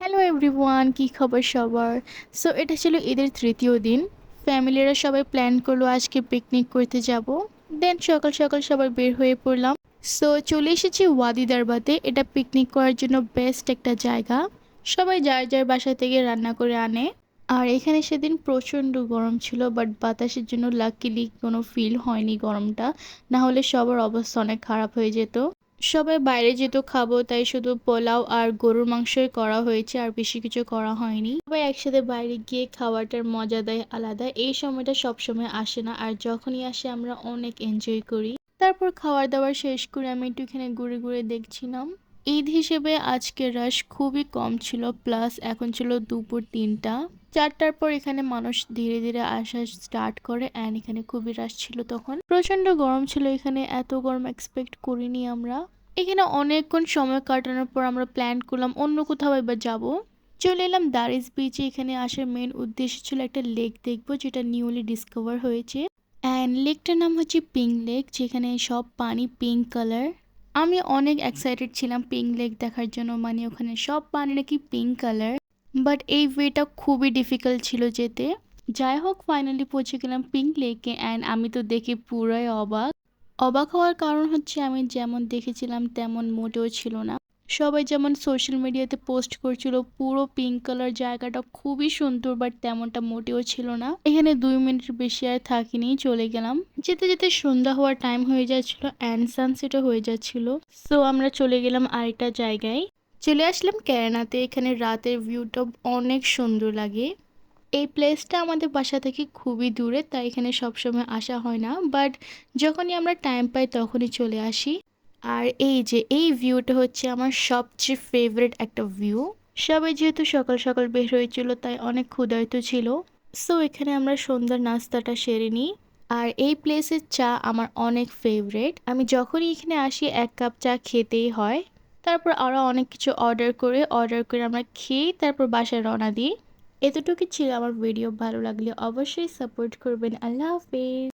Hello everyone, কি খবর সবার? সো এটা ছিল ঈদের তৃতীয় দিন। ফ্যামিলিরা সবাই প্ল্যান করলো আজকে পিকনিক করতে যাব। দেন সকাল সকাল সবাই বের হয়ে পড়লাম। সো চলে এসেছি ওয়াদি দারবাতে। এটা পিকনিক করার জন্য বেস্ট একটা জায়গা। সবাই যার যার বাসা থেকে রান্না করে আনে। আর এখানে সেদিন প্রচণ্ড গরম ছিল, বাট বাতাসের জন্য লাকিলি কোনো ফিল হয়নি গরমটা। না হলে সবার অবস্থা অনেক খারাপ হয়ে যেত। সবাই বাইরে যেত খাবো, তাই শুধু পোলাও আর গরুর মাংসই করা হয়েছে, আর বেশি কিছু করা হয়নি। সবাই একসাথে বাইরে গিয়ে খাওয়াটার মজা দেয় আলাদা। এই সময়টা সব সময় আসে না, আর যখনই আসে আমরা অনেক এনজয় করি। তারপর খাওয়ার দাওয়ার শেষ করে আমি একটু এখানে ঘুরে ঘুরে দেখছিলাম। ঈদ হিসেবে আজকের রাশ খুবই কম ছিল, প্লাস এখন ছিল দুপুর 3টা। 4টার পর এখানে মানুষ ধীরে ধীরে আসা স্টার্ট করে, অ্যান্ড এখানে খুবই রাশ ছিল। তখন প্রচন্ড গরম ছিল এখানে, এত গরম এক্সপেক্ট করিনি আমরা। এখানে অনেকক্ষণ সময় কাটানোর পর আমরা প্ল্যান করলাম অন্য কোথাও এবার যাব। চলে এলাম দারিস বিচে। এখানে আসার মেন উদ্দেশ্য ছিল একটা লেক দেখবো, যেটা নিউলি ডিসকভার হয়েছে। অ্যান্ড লেকটার নাম হচ্ছে পিঙ্ক লেক, যেখানে সব পানি পিঙ্ক কালার। আমি অনেক এক্সাইটেড ছিলাম পিঙ্ক লেক দেখার জন্য, মানে ওখানে সব পানি নাকি পিঙ্ক কালার। বাট এই ওয়েটা খুবই ডিফিকাল্ট ছিল যেতে। যাই হোক, ফাইনালি পৌঁছে গেলাম পিঙ্ক লেকে, অ্যান্ড আমি তো দেখে পুরাই অবাক। অবাক হওয়ার কারণ হচ্ছে আমি যেমন দেখেছিলাম তেমন মোটেও ছিল না। সবাই যেমন সোশ্যাল মিডিয়াতে পোস্ট করছিল পুরো পিঙ্ক কালার, জায়গাটা খুবই সুন্দর, বাট তেমনটা মোটেও ছিল না। এখানে 2 মিনিটের বেশি আর থাকিনি, চলে গেলাম। যেতে যেতে সন্ধ্যা হওয়ার টাইম হয়ে যাচ্ছিল, অ্যান্ড সানসেটও হয়ে যাচ্ছিল। সো আমরা চলে গেলাম আরেকটা জায়গায়। চলে আসলাম ক্যারানাতে। এখানে রাতের ভিউটা অনেক সুন্দর লাগে। এই প্লেসটা আমাদের বাসা থেকে খুবই দূরে, তাই এখানে সবসময় আসা হয় না, বাট যখনই আমরা টাইম পাই তখনই চলে আসি। আর এই যে এই ভিউটা হচ্ছে আমার সবচেয়ে ফেভারিট একটা ভিউ। সবাই যেহেতু সকাল সকাল বের হয়েছিল, তাই অনেক ক্ষুধার্ত ছিল। সো এখানে আমরা সন্ধ্যার নাস্তাটা সেরে নিই। আর এই প্লেসের চা আমার অনেক ফেভারিট। আমি যখনই এখানে আসি 1 কাপ চা খেতেই হয়। তারপর আরও অনেক কিছু অর্ডার করে আমরা খেয়ে তারপর বাসায় রওনা দিই। এতটুকু ছিল আমার ভিডিও। ভালো লাগলে অবশ্যই সাপোর্ট করবেন। আল্লাহ হাফেজ।